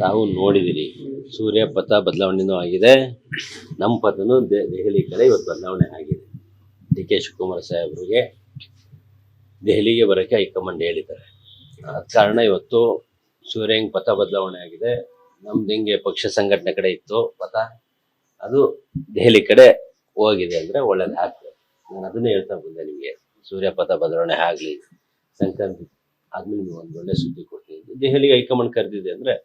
ತಾವು ನೋಡಿದಿರಿ, ಸೂರ್ಯ ಪಥ ಬದಲಾವಣೆನೂ ಆಗಿದೆ, ನಮ್ಮ ಪಥನೂ ದೆಹಲಿ ಕಡೆ ಇವತ್ತು ಬದಲಾವಣೆ ಆಗಿದೆ. ಡಿ ಕೆ ಶಿವಕುಮಾರ್ ಸಾಹೇಬ್ರಿಗೆ ದೆಹಲಿಗೆ ಬರೋಕ್ಕೆ ಹೈಕಮಾಂಡ್ ಹೇಳಿದ್ದಾರೆ. ಆದ ಕಾರಣ ಇವತ್ತು ಸೂರ್ಯ ಹೆಂಗೆ ಪಥ ಬದಲಾವಣೆ ಆಗಿದೆ, ನಮ್ದು ಹೆಂಗೆ ಪಕ್ಷ ಸಂಘಟನೆ ಕಡೆ ಇತ್ತು ಪಥ, ಅದು ದೆಹಲಿ ಕಡೆ ಹೋಗಿದೆ ಅಂದರೆ ಒಳ್ಳೇದಾಗ್ತದೆ. ನಾನು ಅದನ್ನೇ ಹೇಳ್ತಾ ಬಂದೆ ನಿಮಗೆ. ಸೂರ್ಯ ಪಥ ಬದಲಾವಣೆ ಆಗಲಿ, ಸಂಕ್ರಾಂತಿ ಆದ್ಮೇಲೆ ನಿಮ್ಗೆ ಒಂದು ಒಳ್ಳೆ ಸುದ್ದಿ ಕೊಡ್ತೀನಿ. ದೆಹಲಿಗೆ ಹೈಕಮಾಂಡ್ ಕರೆದಿದೆ ಅಂದರೆ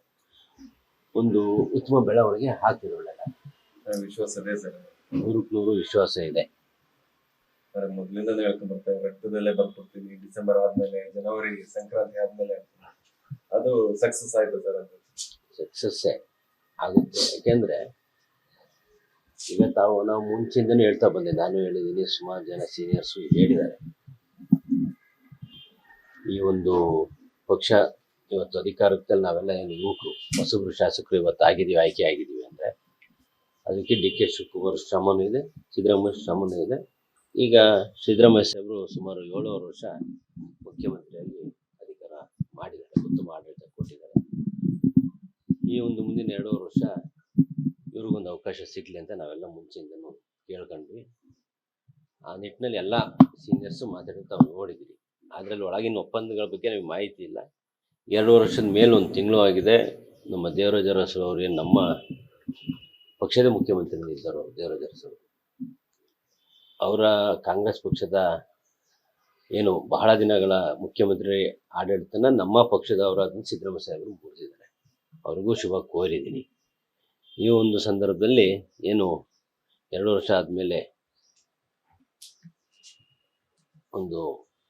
ಒಂದು ಉತ್ತಮ ಬೆಳವಣಿಗೆ ಆಗ್ತಿದೆ. ಒಳ್ಳೆದ ವಿಶ್ವಾಸ ಇದೆ ಸರ್, 100% ವಿಶ್ವಾಸ ಇದೆ. ಮೊದಲಿಂದನೇ ಹೇಳ್ಕೊಂಡು ಬರ್ತೇವೆ, ರಕ್ತದಲ್ಲೇ ಬರ್ಕೊಡ್ತೀವಿ. ಡಿಸೆಂಬರ್ ಆದ್ಮೇಲೆ, ಜನವರಿ ಸಂಕ್ರಾಂತಿ ಆದ್ಮೇಲೆ ಅದು ಸಕ್ಸಸ್ ಆಯ್ತು ಸರ್. ಅದು ಸಕ್ಸಸ್ಸೇ ಆಗುತ್ತೆ. ಯಾಕೆಂದ್ರೆ ಈಗ ನಾವು ಮುಂಚೆಯಿಂದನೇ ಹೇಳ್ತಾ ಬಂದೆ, ನಾನು ಹೇಳಿದ್ದೀನಿ, ಸುಮಾರು ಜನ ಸೀನಿಯರ್ಸು ಹೇಳಿದ್ದಾರೆ. ಈ ಒಂದು ಪಕ್ಷ ಇವತ್ತು ಅಧಿಕಾರದಲ್ಲಿ ನಾವೆಲ್ಲ ಏನು ಯುವಕರು ಹೊಸಬ್ರು ಶಾಸಕರು ಇವತ್ತು ಆಯ್ಕೆ ಆಗಿದ್ದೀವಿ ಅಂದರೆ ಅದಕ್ಕೆ ಡಿ ಕೆ ಶಿವಕುಮಾರ್ ಶ್ರಮನೂ ಇದೆ, ಸಿದ್ದರಾಮಯ್ಯ ಶ್ರಮನೂ ಇದೆ. ಈಗ ಸಿದ್ದರಾಮಯ್ಯ ಸಾಹೇಬರು ಸುಮಾರು 7 ವರ್ಷ ಮುಖ್ಯಮಂತ್ರಿಯಾಗಿ ಅಧಿಕಾರ ಮಾಡಿದ್ದಾರೆ, ಉತ್ತಮ ಆಡಳಿತ ಕೊಟ್ಟಿದ್ದಾರೆ. ಈ ಒಂದು ಮುಂದಿನ 2 ವರ್ಷ ಇವ್ರಿಗೊಂದು ಅವಕಾಶ ಸಿಗಲಿ ಅಂತ ನಾವೆಲ್ಲ ಮುಂಚೆಯಿಂದನೂ ಕೇಳ್ಕೊಂಡ್ವಿ. ಆ ನಿಟ್ಟಿನಲ್ಲಿ ಎಲ್ಲ ಸೀನಿಯರ್ಸು ಮಾತಾಡ್ತಾ ನೋಡಿದ್ದೀರಿ. ಅದರಲ್ಲಿ ಒಳಗಿನ ಒಪ್ಪಂದಗಳ ಬಗ್ಗೆ ನಮಗೆ ಮಾಹಿತಿ ಇಲ್ಲ. 2 ವರ್ಷದ ಮೇಲೆ 1 ತಿಂಗಳು ಆಗಿದೆ. ನಮ್ಮ ದೇವರಾಜ ಅರಸು ಅವರು ಏನು ನಮ್ಮ ಪಕ್ಷದ ಮುಖ್ಯಮಂತ್ರಿ ಇದ್ದರು, ದೇವರಾಜ ಅರಸು ಅವರ ಕಾಂಗ್ರೆಸ್ ಪಕ್ಷದ ಏನು ಬಹಳ ದಿನಗಳ ಮುಖ್ಯಮಂತ್ರಿ ಆಡಳಿತನ ನಮ್ಮ ಪಕ್ಷದವರಾದ ಸಿದ್ದರಾಮಯ್ಯ ಸಾಹೇಬರು ಮುಗಿಸಿದ್ದಾರೆ. ಅವ್ರಿಗೂ ಶುಭ ಕೋರಿದ್ದೀನಿ. ಈ ಒಂದು ಸಂದರ್ಭದಲ್ಲಿ ಏನು 2 ವರ್ಷ ಆದಮೇಲೆ ಒಂದು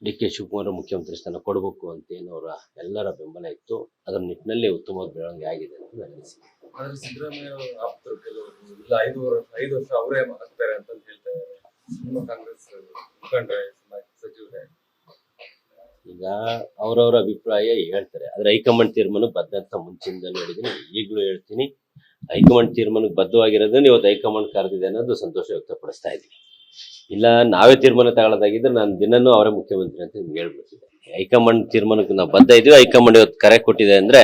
ಡಿ ಕೆ ಶಿವಕುಮಾರ್ ಮುಖ್ಯಮಂತ್ರಿ ಸ್ಥಾನ ಕೊಡಬೇಕು ಅಂತ ಏನು ಅವರ ಎಲ್ಲರ ಬೆಂಬಲ ಇತ್ತು. ಅದರ ನಿಟ್ಟಿನಲ್ಲಿ ಉತ್ತಮವಾದ ಬೆಳವಣಿಗೆ ಆಗಿದೆ ಅಂತ ನನ್ನ ಅನಿಸಿಕೆ. ಆದ್ರೆ ಸಿದ್ದರಾಮಯ್ಯ ಆಪ್ತರು ಕೆಲವರು ಇಲ್ಲ 5 ವರ್ಷ ಅವರೇ ಆಗ್ತಾರೆ ಅಂತ ಹೇಳ್ತಾ ಇದ್ದಾರೆ. ನಿಮ್ಮ ಕಾಂಗ್ರೆಸ್ ಮುಖಂಡರೇ, ಸಚಿವರೇ ಈಗ ಅವರವರ ಅಭಿಪ್ರಾಯ ಹೇಳ್ತಾರೆ. ಆದ್ರೆ ಹೈಕಮಾಂಡ್ ತೀರ್ಮಾನಕ್ಕೆ ಬದ್ಧ ಅಂತ ಮುಂಚಿಂದ ಹೇಳಿದ್ದೀನಿ, ಈಗಲೂ ಹೇಳ್ತೀನಿ. ಹೈಕಮಾಂಡ್ ತೀರ್ಮಾನಕ್ಕೆ ಬದ್ಧವಾಗಿರೋದನ್ನ ಇವತ್ತು ಹೈಕಮಾಂಡ್ ಕರೆದಿದೆ ಅನ್ನೋದು ಸಂತೋಷ ವ್ಯಕ್ತಪಡಿಸ್ತಾ ಇದ್ದೀನಿ. ಇಲ್ಲ ನಾವೇ ತೀರ್ಮಾನ ತಗೊಳ್ಳೋದಾಗಿದ್ರೆ ನಾನು ದಿನನೂ ಅವರೇ ಮುಖ್ಯಮಂತ್ರಿ ಅಂತ ನಿಮ್ಗೆ ಹೇಳ್ಬಿಡ್ತಿದ್ದೆ. ಹೈಕಮಾಂಡ್ ತೀರ್ಮಾನಕ್ಕೆ ನಾವು ಬದ್ಧ ಇದ್ದೀವಿ. ಹೈಕಮಾಂಡ್ ಇವತ್ತು ಕರೆ ಕೊಟ್ಟಿದೆ ಅಂದ್ರೆ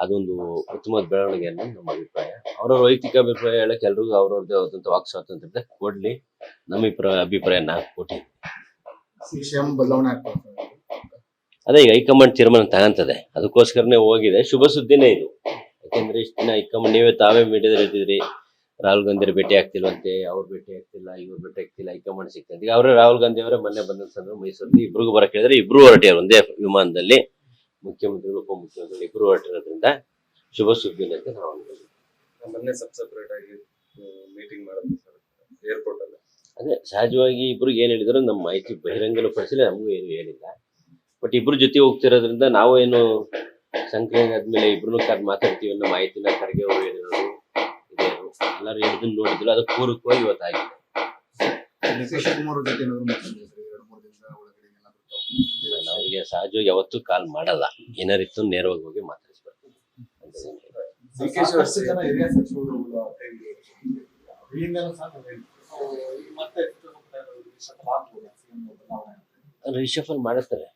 ಅದೊಂದು ಉತ್ತಮವಾದ ಬೆಳವಣಿಗೆ ಅನ್ನೋದು ನಮ್ಮ ಅಭಿಪ್ರಾಯ. ಅವರವ್ರ ವೈಯಕ್ತಿಕ ಅಭಿಪ್ರಾಯ ಹೇಳಕ್ಕೆ ಎಲ್ರಿಗೂ ಅವ್ರವ್ರದ್ದೇ ಆದಂಥ ವಾಕ್ ಸ್ವಾತಂತ್ರ್ಯ ಕೊಡ್ಲಿ. ನಮ್ಮ ಅಭಿಪ್ರಾಯ ನಾನು ಕೊಟ್ಟಿದ್ದೀನಿ. ಬದಲಾವಣೆ ಅದೇ ಈಗ ಹೈಕಮಾಂಡ್ ತೀರ್ಮಾನ ತಗಂತದೆ, ಅದಕ್ಕೋಸ್ಕರನೇ ಹೋಗಿದೆ. ಶುಭ ಸುದ್ದಿನೇ ಇದು. ಯಾಕೆಂದ್ರೆ ಇಷ್ಟು ದಿನ ಹೈಕಮಾಂಡ್ ತಾವೇ ಮೀಡಿಯಾದಲ್ಲಿ ಹೇಳ್ತಿದ್ರಿ, ರಾಹುಲ್ ಗಾಂಧಿ ಭೇಟಿ ಆಗ್ತಿಲ್ವಂತೆ, ಅವ್ರು ಭೇಟಿ ಆಗ್ತಿಲ್ಲ, ಇವ್ರು ಭೇಟಿ ಆಗ್ತಿಲ್ಲ, ಹೈಕಮಾಂಡ್ ಸಿಗ್ತಂತೆ. ಈಗ ಅವರೇ ರಾಹುಲ್ ಗಾಂಧಿ ಅವರೇ ಮೊನ್ನೆ ಬಂದ ಸಂದರ್ಭ ಮೈಸೂರಲ್ಲಿ ಇಬ್ರಿಗೂ ಬರಕ್ಕೆ ಹೇಳಿದ್ರೆ ಇಬ್ರು ಹೊರಟಿದ್ದಾರೆ ಒಂದೇ ವಿಮಾನದಲ್ಲಿ. ಮುಖ್ಯಮಂತ್ರಿಗಳು ಉಪಮುಖ್ಯಮಂತ್ರಿಗಳು ಇಬ್ರು ಹೊರಟಿರೋದ್ರಿಂದ ಶುಭ ಸುದ್ದಿನೇ ಅಂತ ನಾವು ಅನ್ಬೋದು. ಮೊನ್ನೆ ಸಪ್ರೇಟ್ ಆಗಿ ಮೀಟಿಂಗ್ ಮಾಡೋದು ಸರ್ ಏರ್ಪೋರ್ಟ್ ಅಲ್ಲಿ. ಅದೇ ಸಹಜವಾಗಿ ಇಬ್ರಿಗೆ ಏನ್ ಹೇಳಿದ್ರು ನಮ್ಮ ಮಾಹಿತಿ ಬಹಿರಂಗನೂ ಪಡಿಸಿಲ್ಲ, ನಮಗೂ ಏನು ಹೇಳಿಲ್ಲ. ಬಟ್ ಇಬ್ರು ಜೊತೆ ಹೋಗ್ತಿರೋದ್ರಿಂದ ನಾವು ಏನು ಸಂಕ್ರಾಂತಿ ಆದ್ಮೇಲೆ ಇಬ್ರು ಮಾತಾಡ್ತೀವಿ ಅನ್ನೋ ಮಾಹಿತಿನ ಖರ್ಗೆ ಅವರು ಹೇಳಿರೋರು, ಎಲ್ಲರೂ ಹೇಳಿದ್ದನ್ನು ನೋಡಿದ್ರು. ಅದು ಪೂರಕವಾಗಿ ಇವತ್ತಾಗಿದೆ. ನಾನು ಅವರಿಗೆ ಸಹಜವಾಗಿ ಯಾವತ್ತೂ ಕಾಲ್ ಮಾಡಲ್ಲ, ಏನಾರಿತ್ತು ನೇರವಾಗಿ ಹೋಗಿ ಮಾತಾಡಿಸ್ಬರ್ತೀನಿ. ರಿಶಫಲ್ ಮಾಡ್ತಾರೆ.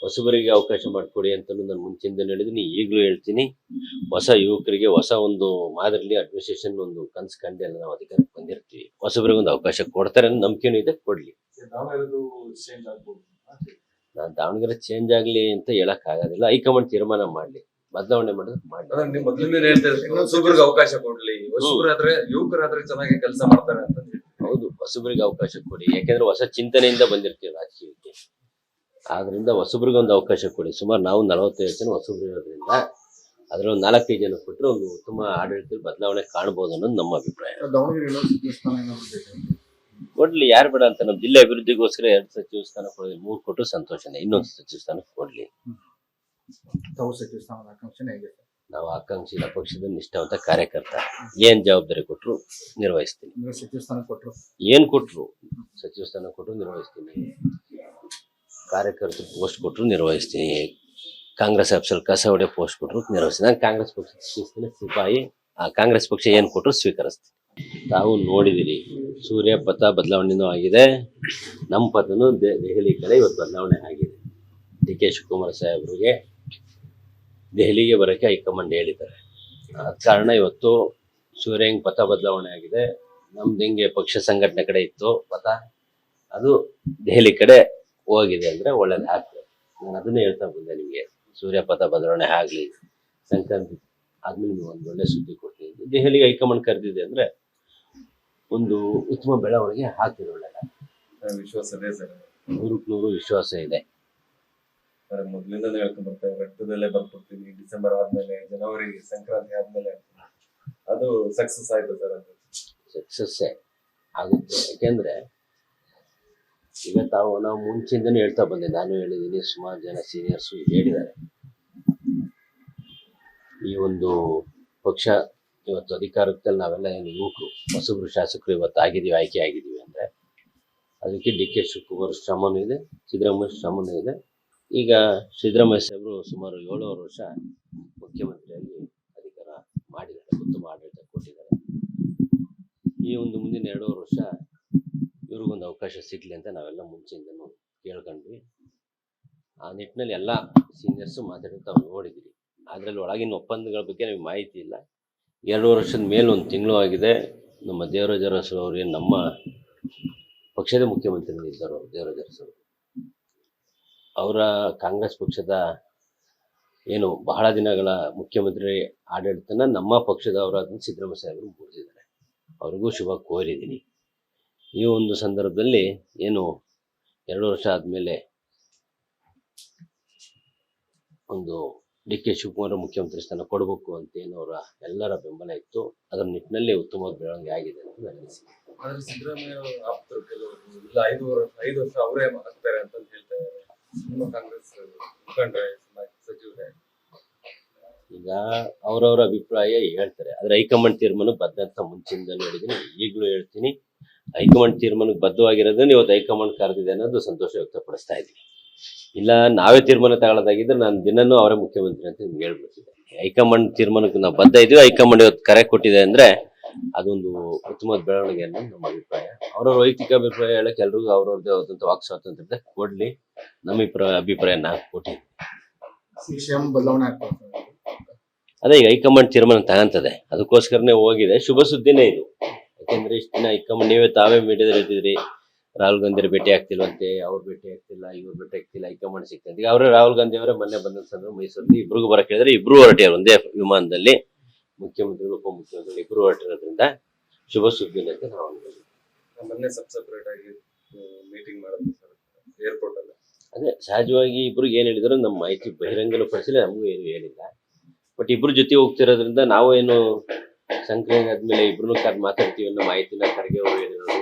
ಹೊಸಬರಿಗೆ ಅವಕಾಶ ಮಾಡಿಕೊಡಿ ಅಂತ ನಾನು ಮುಂಚಿಂದ ಹೇಳಿದ್ದೀನಿ, ಈಗಲೂ ಹೇಳ್ತೀನಿ. ಹೊಸ ಯುವಕರಿಗೆ ಹೊಸ ಒಂದು ಮಾದರಿಲಿ ಅಡ್ಮಿನಿಸ್ಟ್ರೇಷನ್ ಒಂದು ಕನ್ಸು ಕಂಡೆಲ್ಲ ನಾವು ಅಧಿಕಾರಕ್ಕೆ ಬಂದಿರ್ತೀವಿ. ಹೊಸಬರಿಗೆ ಒಂದು ಅವಕಾಶ ಕೊಡ್ತಾರೆ ಅನ್ನೋ ನಂಬಿಕೆನೂ ಇದೆ, ಕೊಡ್ಲಿ. ನಾನು ದಾವಣಗೆರೆ ಚೇಂಜ್ ಆಗ್ಲಿ ಅಂತ ಹೇಳಕ್ ಆಗೋದಿಲ್ಲ. ಹೈಕಮಾಂಡ್ ತೀರ್ಮಾನ ಮಾಡ್ಲಿ, ಬದಲಾವಣೆ ಮಾಡಿದ್ರೆ ಮಾಡಿ. ಮೊದಲಿಂದ ಹೊಸಬರಿಗೆ ಅವಕಾಶ ಕೊಡ್ಲಿ, ಹೊಸಬರಾದ್ರೆ ಯುವಕರಾದ್ರೆ ಚೆನ್ನಾಗಿ ಕೆಲಸ ಮಾಡ್ತಾರೆ ಅಂತ. ಹೌದು, ಹೊಸಬರಿಗೆ ಅವಕಾಶ ಕೊಡಿ. ಯಾಕೆಂದ್ರೆ ಹೊಸ ಚಿಂತನೆಯಿಂದ ಬಂದಿರ್ತೀವಿ ರಾಜಕೀಯಕ್ಕೆ. ಆದ್ರಿಂದ ಹೊಸಬ್ರಿಗೆ ಒಂದು ಅವಕಾಶ ಕೊಡಿ. ಸುಮಾರು ನಾವು 45 ಜನ ಹೊಸಬ್ರು ಇರೋದ್ರಿಂದ ಅದ್ರ ಒಂದು 4-5 ಜನ ಕೊಟ್ಟರೆ ಒಂದು ಉತ್ತಮ ಆಡಳಿತದ ಬದಲಾವಣೆ ಕಾಣ್ಬೋದು ಅನ್ನೋದು ನಮ್ಮ ಅಭಿಪ್ರಾಯ. ಕೊಡ್ಲಿ, ಯಾರು ಬೇಡ ಅಂತ. ನಮ್ಮ ಜಿಲ್ಲೆ ಅಭಿವೃದ್ಧಿಗೋಸ್ಕರ 2 ಸಚಿವ ಸ್ಥಾನ ಕೊಡೋದು, 3 ಕೊಟ್ಟರು ಸಂತೋಷನೇ. ಇನ್ನೊಂದು ಸಚಿವ ಸ್ಥಾನ ಕೊಡ್ಲಿ. ನಾವು ಆಕಾಂಕ್ಷಿ ಪಕ್ಷದ ನಿಷ್ಠಾವಂತ ಕಾರ್ಯಕರ್ತ. ಏನ್ ಜವಾಬ್ದಾರಿ ಕೊಟ್ಟರು ನಿರ್ವಹಿಸ್ತೀನಿ. ಏನ್ ಕೊಟ್ರು ಸಚಿವ ಸ್ಥಾನ ಕೊಟ್ಟರು ನಿರ್ವಹಿಸ್ತೀನಿ. ಕಾರ್ಯಕರ್ತರು ಪೋಸ್ಟ್ ಕೊಟ್ಟರು ನಿರ್ವಹಿಸ್ತೀನಿ. ಕಾಂಗ್ರೆಸ್ ಆಫೀಸಲ್ಲಿ ಕಸ ಹೊಡೆ ಪೋಸ್ಟ್ ಕೊಟ್ಟರು ನಿರ್ವಹಿಸ್ತೀನಿ. ನಾನು ಕಾಂಗ್ರೆಸ್ ಪಕ್ಷದ ಸಿಪಾಯಿ. ಆ ಕಾಂಗ್ರೆಸ್ ಪಕ್ಷ ಏನು ಕೊಟ್ಟರು ಸ್ವೀಕರಿಸ್ತೀನಿ. ತಾವು ನೋಡಿದಿರಿ, ಸೂರ್ಯ ಪಥ ಬದಲಾವಣೆನೂ ಆಗಿದೆ, ನಮ್ಮ ಪಥನೂ ದೆಹಲಿ ಕಡೆ ಇವತ್ತು ಬದಲಾವಣೆ ಆಗಿದೆ. ಡಿ ಕೆ ಶಿವಕುಮಾರ್ ಸಾಹೇಬ್ರಿಗೆ ದೆಹಲಿಗೆ ಬರೋಕ್ಕೆ ಹೈಕಮಾಂಡ್ ಹೇಳಿದ್ದಾರೆ. ಆದ ಕಾರಣ ಇವತ್ತು ಸೂರ್ಯಂಗ್ ಪಥ ಬದಲಾವಣೆ ಆಗಿದೆ. ನಮ್ದು ಹಿಂಗೆ ಪಕ್ಷ ಸಂಘಟನೆ ಕಡೆ ಇತ್ತು ಪಥ, ಅದು ದೆಹಲಿ ಕಡೆ ಹೋಗಿದೆ ಅಂದರೆ ಒಳ್ಳೇದಾಗ್ತದೆ. ನಾನು ಅದನ್ನೇ ಹೇಳ್ತಾ ಬಂದೆ ನಿಮಗೆ, ಸೂರ್ಯ ಪಥ ಬದಲಾವಣೆ ಆಗಲಿ, ಸಂಕ್ರಾಂತಿ ಆದ್ಮೇಲೆ ನಿಮ್ಗೆ ಒಂದು ಒಳ್ಳೆ ಸುದ್ದಿ ಕೊಡ್ತೀನಿ. ದೆಹಲಿಗೆ ಹೈಕಮಾಂಡ್ ಕರೆದಿದೆ ಅಂದರೆ ಒಂದು ಉತ್ತಮ ಬೆಳವಣಿಗೆ ಆಗ್ತಿದೆ. ಒಳ್ಳೆಯದಾಗ್ತದೆ, ವಿಶ್ವಾಸ ಇದೆ ಸರ್. 100% ವಿಶ್ವಾಸ ಇದೆ. ಮೊದ್ಲಿಂದಾನೇ ಹೇಳ್ಕೊಂಡ್ ಬರ್ತೇವೆ, ರಕ್ತದಲ್ಲೇ ಬರ್ಕೊಡ್ತೀವಿ. ಡಿಸೆಂಬರ್ ಆದ್ಮೇಲೆ, ಜನವರಿ ಸಂಕ್ರಾಂತಿ ಆದ್ಮೇಲೆ ಅದು ಸಕ್ಸಸ್ ಆಯ್ತು ಸರ್. ಅದು ಸಕ್ಸಸ್ಸೇ ಆಗುತ್ತೆ. ಯಾಕೆಂದ್ರೆ ಈಗ ನಾವು ಮುಂಚೆಯಿಂದನೇ ಹೇಳ್ತಾ ಬಂದೆ, ನಾನು ಹೇಳಿದ್ದೀನಿ, ಸುಮಾರು ಜನ ಸೀನಿಯರ್ಸು ಹೇಳಿದ್ದಾರೆ. ಈ ಒಂದು ಪಕ್ಷ ಇವತ್ತು ಅಧಿಕಾರದಲ್ಲಿ ನಾವೆಲ್ಲ ಏನು ಯುವಕರು ಹೊಸಬ್ರು ಶಾಸಕರು ಇವತ್ತು ಆಯ್ಕೆ ಆಗಿದ್ದೀವಿ ಅಂದರೆ ಅದಕ್ಕೆ ಡಿ ಕೆ ಶಿವಕುಮಾರ್ ಶ್ರಮನೂ ಇದೆ, ಸಿದ್ದರಾಮಯ್ಯ ಶ್ರಮನೂ ಇದೆ. ಈಗ ಸಿದ್ದರಾಮಯ್ಯ ಸಾಹೇಬರು ಸುಮಾರು 7 ವರ್ಷ ಮುಖ್ಯಮಂತ್ರಿಯಾಗಿ ಅಧಿಕಾರ ಮಾಡಿದ್ದಾರೆ, ಉತ್ತಮ ಆಡಳಿತ ಕೊಟ್ಟಿದ್ದಾರೆ. ಈ ಒಂದು ಮುಂದಿನ 2 ವರ್ಷ ಇವ್ರಿಗೊಂದು ಅವಕಾಶ ಸಿಗಲಿ ಅಂತ ನಾವೆಲ್ಲ ಮುಂಚೆಯಿಂದನೂ ಕೇಳ್ಕೊಂಡ್ವಿ. ಆ ನಿಟ್ಟಿನಲ್ಲಿ ಎಲ್ಲ ಸೀನಿಯರ್ಸು ಮಾತಾಡ್ತಾ ನೋಡಿದ್ವಿ. ಅದರಲ್ಲಿ ಒಳಗಿನ ಒಪ್ಪಂದಗಳ ಬಗ್ಗೆ ನಮಗೆ ಮಾಹಿತಿ ಇಲ್ಲ. 2 ವರ್ಷದ ಮೇಲೆ 1 ತಿಂಗಳು ಆಗಿದೆ. ನಮ್ಮ ದೇವರಾಜ ಅರಸು ಅವರು ಏನು ನಮ್ಮ ಪಕ್ಷದ ಮುಖ್ಯಮಂತ್ರಿ ಇದ್ದರು, ದೇವರಾಜ ಅರಸು ಅವರ ಕಾಂಗ್ರೆಸ್ ಪಕ್ಷದ ಏನು ಬಹಳ ದಿನಗಳ ಮುಖ್ಯಮಂತ್ರಿ ಆಡಳಿತನ ನಮ್ಮ ಪಕ್ಷದವರಾದ ಸಿದ್ದರಾಮಯ್ಯ ಸಾಹೇಬರು ಮುಗಿಸಿದ್ದಾರೆ. ಅವ್ರಿಗೂ ಶುಭ ಕೋರಿದ್ದೀನಿ. ಈ ಒಂದು ಸಂದರ್ಭದಲ್ಲಿ ಏನು 2 ವರ್ಷ ಆದಮೇಲೆ ಒಂದು ಡಿ ಕೆ ಶಿವಕುಮಾರ್ ಮುಖ್ಯಮಂತ್ರಿ ಸ್ಥಾನ ಕೊಡಬೇಕು ಅಂತ ಏನು ಅವರ ಎಲ್ಲರ ಬೆಂಬಲ ಇತ್ತು. ಅದರ ನಿಟ್ಟಿನಲ್ಲಿ ಉತ್ತಮವಾದ ಬೆಳವಣಿಗೆ ಆಗಿದೆ ಅಂತ ನನ್ನ ಅನಿಸಿಕೆ. ಆದ್ರೆ ಸಿದ್ದರಾಮಯ್ಯ ಆಪ್ತರು ಕೆಲವರು ಇಲ್ಲ 5 ವರ್ಷ ಅವರೇ ಆಗ್ತಾರೆ ಅಂತ ಹೇಳ್ತಾ ಇದ್ದಾರೆ. ನಿಮ್ಮ ಕಾಂಗ್ರೆಸ್ ಮುಖಂಡರೇ, ಸಚಿವರೇ ಈಗ ಅವರವರ ಅಭಿಪ್ರಾಯ ಹೇಳ್ತಾರೆ. ಆದ್ರೆ ಹೈಕಮಾಂಡ್ ತೀರ್ಮಾನಕ್ಕೆ ಬದ್ಧ ಅಂತ ಮುಂಚಿಂದ ಹೇಳಿದ್ದೀನಿ, ಈಗಲೂ ಹೇಳ್ತೀನಿ. ಹೈಕಮಾಂಡ್ ತೀರ್ಮಾನಕ್ಕೆ ಬದ್ಧವಾಗಿರೋದನ್ನ ಇವತ್ತು ಹೈಕಮಾಂಡ್ ಕರೆದಿದೆ ಅನ್ನೋದು ಸಂತೋಷ ವ್ಯಕ್ತಪಡಿಸ್ತಾ ಇದ್ದೀನಿ. ಇಲ್ಲ ನಾವೇ ತೀರ್ಮಾನ ತಗೊಳ್ಳೋದಾಗಿದ್ರೆ ನಾನು ದಿನನೂ ಅವರೇ ಮುಖ್ಯಮಂತ್ರಿ ಅಂತ ನಿಮ್ಗೆ ಹೇಳ್ಬಿಡ್ತಿದ್ದೆ. ಹೈಕಮಾಂಡ್ ತೀರ್ಮಾನಕ್ಕೆ ನಾವು ಬದ್ಧ ಇದ್ದೀವಿ. ಹೈಕಮಾಂಡ್ ಇವತ್ತು ಕರೆ ಕೊಟ್ಟಿದೆ ಅಂದ್ರೆ ಅದೊಂದು ಉತ್ತಮವಾದ ಬೆಳವಣಿಗೆ ಅನ್ನೋದು ನಮ್ಮ ಅಭಿಪ್ರಾಯ. ಅವರವ್ರ ವೈಯಕ್ತಿಕ ಅಭಿಪ್ರಾಯ ಹೇಳಕ್ಕೆ ಎಲ್ರಿಗೂ ಅವ್ರವ್ರದ್ದೇ ಆದಂಥ ವಾಕ್ ಸ್ವಾತಂತ್ರ್ಯ ಕೊಡ್ಲಿ. ನಮ್ಮ ಅಭಿಪ್ರಾಯ ನಾನು ಕೊಟ್ಟಿದ್ದೀನಿ. ಬದಲಾವಣೆ ಅದೇ ಈಗ ಹೈಕಮಾಂಡ್ ತೀರ್ಮಾನ ತಗಂತದೆ, ಅದಕ್ಕೋಸ್ಕರನೇ ಹೋಗಿದೆ. ಶುಭ ಸುದ್ದಿನೇ ಇದು. ಯಾಕೆಂದ್ರೆ ಇಷ್ಟು ದಿನ ಹೈಕಮಾಂಡ್ ತಾವೇ ಮೀಡಿಯಾದಲ್ಲಿ ಹೇಳ್ತಿದ್ರಿ, ರಾಹುಲ್ ಗಾಂಧಿ ಭೇಟಿ ಆಗ್ತಿಲ್ವಂತೆ, ಅವ್ರು ಭೇಟಿ ಆಗ್ತಿಲ್ಲ, ಇವ್ರು ಭೇಟಿ ಆಗ್ತಿಲ್ಲ, ಹೈಕಮಾಂಡ್ ಸಿಗ್ತಂತೆ. ಈಗ ಅವರೇ ರಾಹುಲ್ ಗಾಂಧಿ ಅವರೇ ಮೊನ್ನೆ ಬಂದ ಸಂದರ್ಭ ಮೈಸೂರಲ್ಲಿ ಇಬ್ರಿಗೂ ಬರಕ್ಕೆ ಹೇಳಿದ್ರೆ ಇಬ್ರು ಹೊರಟಿದ್ದಾರೆ ಒಂದೇ ವಿಮಾನದಲ್ಲಿ. ಮುಖ್ಯಮಂತ್ರಿಗಳು ಉಪಮುಖ್ಯಮಂತ್ರಿಗಳು ಇಬ್ರು ಹೊರಟಿರೋದ್ರಿಂದ ಶುಭ ಸುದ್ದಿನೇ ಅಂತ ನಾವು ಮೊನ್ನೆ ಸಪ್ರೇಟ್ ಆಗಿ ಮೀಟಿಂಗ್ ಮಾಡೋದು ಸರ್ ಏರ್ಪೋರ್ಟ್ ಅಲ್ಲಿ. ಅದೇ ಸಹಜವಾಗಿ ಇಬ್ರಿಗೆ ಏನ್ ಹೇಳಿದ್ರು ನಮ್ಮ ಮಾಹಿತಿ ಬಹಿರಂಗನೂ ಪಡಿಸಿಲ್ಲ, ನಮಗೂ ಏನು ಹೇಳಿಲ್ಲ. ಬಟ್ ಇಬ್ರು ಜೊತೆ ಹೋಗ್ತಿರೋದ್ರಿಂದ ನಾವು ಏನು ಸಂಕ್ರಾಂತಿ ಆದ್ಮೇಲೆ ಇಬ್ರು ಮಾತಾಡ್ತೀವಿ ಅನ್ನೋ ಮಾಹಿತಿನ ಖರ್ಗೆ ಅವರು ಹೇಳಿರೋರು,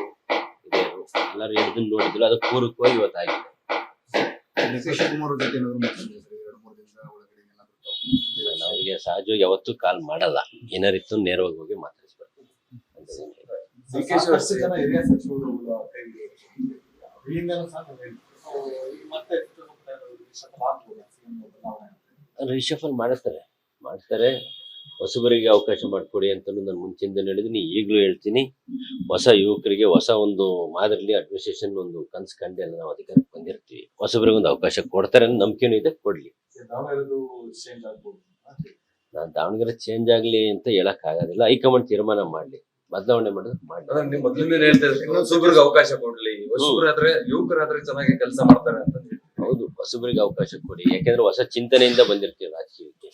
ಹಿರಿಯರು ಎಲ್ಲರೂ ಹೇಳಿದ್ದನ್ನು ನೋಡಿದ್ರು. ಅದು ಪೂರಕವಾಗಿ ಇವತ್ತಾಗಿದೆ. ನಾನು ಅವರಿಗೆ ಸಹಜವಾಗಿ ಯಾವತ್ತೂ ಕಾಲ್ ಮಾಡಲ್ಲ, ಏನಾರಿತ್ತು ನೇರವಾಗಿ ಹೋಗಿ ಮಾತಾಡಿಸ್ಬರ್ತೀನಿ. ರಿಶಫಲ್ ಮಾಡ್ತಾರೆ. ಹೊಸಬರಿಗೆ ಅವಕಾಶ ಮಾಡಿಕೊಡಿ ಅಂತ ನಾನು ಮುಂಚಿಂದ ಹೇಳಿದ್ದೀನಿ, ಈಗಲೂ ಹೇಳ್ತೀನಿ. ಹೊಸ ಯುವಕರಿಗೆ ಹೊಸ ಒಂದು ಮಾದರಿಲಿ ಅಡ್ಮಿನಿಸ್ಟ್ರೇಷನ್ ಒಂದು ಕನ್ಸು ಕಂಡೆಲ್ಲ ನಾವು ಅಧಿಕಾರಕ್ಕೆ ಬಂದಿರ್ತೀವಿ. ಹೊಸಬರಿಗೆ ಒಂದು ಅವಕಾಶ ಕೊಡ್ತಾರೆ ಅನ್ನೋ ನಂಬಿಕೆನೂ ಇದೆ, ಕೊಡ್ಲಿ. ನಾನು ದಾವಣಗೆರೆ ಚೇಂಜ್ ಆಗ್ಲಿ ಅಂತ ಹೇಳಕ್ ಆಗೋದಿಲ್ಲ. ಹೈಕಮಾಂಡ್ ತೀರ್ಮಾನ ಮಾಡ್ಲಿ, ಬದಲಾವಣೆ ಮಾಡೋದು ಮಾಡಿ. ಮೊದಲಿಂದ ಹೇಳ್ತಾ ಹೊಸಬರಿಗೆ ಅವಕಾಶ ಕೊಡ್ಲಿ, ಹೊಸಬರಾದ್ರೆ ಯುವಕರಾದ್ರೆ ಚೆನ್ನಾಗಿ ಕೆಲಸ ಮಾಡ್ತಾರೆ ಅಂತ. ಹೌದು, ಹೊಸಬರಿಗೆ ಅವಕಾಶ ಕೊಡಿ. ಯಾಕೆಂದ್ರೆ ಹೊಸ ಚಿಂತನೆಯಿಂದ ಬಂದಿರ್ತೀವಿ ರಾಜಕೀಯಕ್ಕೆ.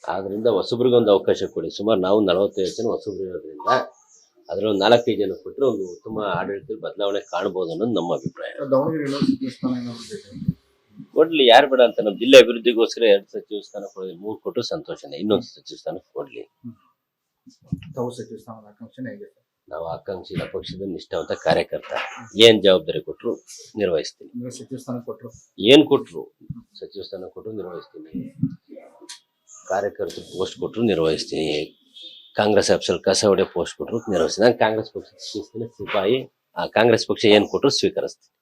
ಆದ್ರಿಂದ ಹೊಸಬ್ರಿಗೆ ಒಂದು ಅವಕಾಶ ಕೊಡಿ. ಸುಮಾರು ನಾವು 45 ಜನ ಹೊಸಬ್ರು ಇರೋದ್ರಿಂದ ಅದ್ರ ಒಂದು 4-5 ಜನ ಕೊಟ್ಟರೆ ಒಂದು ಉತ್ತಮ ಆಡಳಿತದ ಬದಲಾವಣೆ ಕಾಣಬಹುದು ಅನ್ನೋದು ನಮ್ಮ ಅಭಿಪ್ರಾಯ. ಕೊಡ್ಲಿ, ಯಾರು ಬೇಡ ಅಂತ. ನಮ್ಮ ಜಿಲ್ಲೆ ಅಭಿವೃದ್ಧಿಗೋಸ್ಕರ 2 ಸಚಿವ ಸ್ಥಾನ ಕೊಡೋದು, 3 ಕೊಟ್ಟರು ಸಂತೋಷನೇ. ಇನ್ನೊಂದು ಸಚಿವ ಸ್ಥಾನ ಕೊಡ್ಲಿ. ನಾವು ಆಕಾಂಕ್ಷಿ ಪಕ್ಷದ ನಿಷ್ಠಾವಂತ ಕಾರ್ಯಕರ್ತ. ಏನ್ ಜವಾಬ್ದಾರಿ ಕೊಟ್ಟರು ನಿರ್ವಹಿಸ್ತೀನಿ. ಏನ್ ಕೊಟ್ರು ಸಚಿವ ಸ್ಥಾನ ಕೊಟ್ಟರು ನಿರ್ವಹಿಸ್ತೀನಿ. ಕಾರ್ಯಕರ್ತರು ಪೋಸ್ಟ್ ಕೊಟ್ಟರು ನಿರ್ವಹಿಸ್ತೀನಿ. ಕಾಂಗ್ರೆಸ್ ಆಫೀಸಲ್ಲಿ ಕಸ ಹೊಡೆ ಪೋಸ್ಟ್ ಕೊಟ್ಟರು ನಿರ್ವಹಿಸ್ತೀನಿ. ನಾನು ಕಾಂಗ್ರೆಸ್ ಪಕ್ಷದ ಸಿಪಾಯಿ. ಆ ಕಾಂಗ್ರೆಸ್ ಪಕ್ಷ ಏನು ಕೊಟ್ಟರು ಸ್ವೀಕರಿಸ್ತೀನಿ.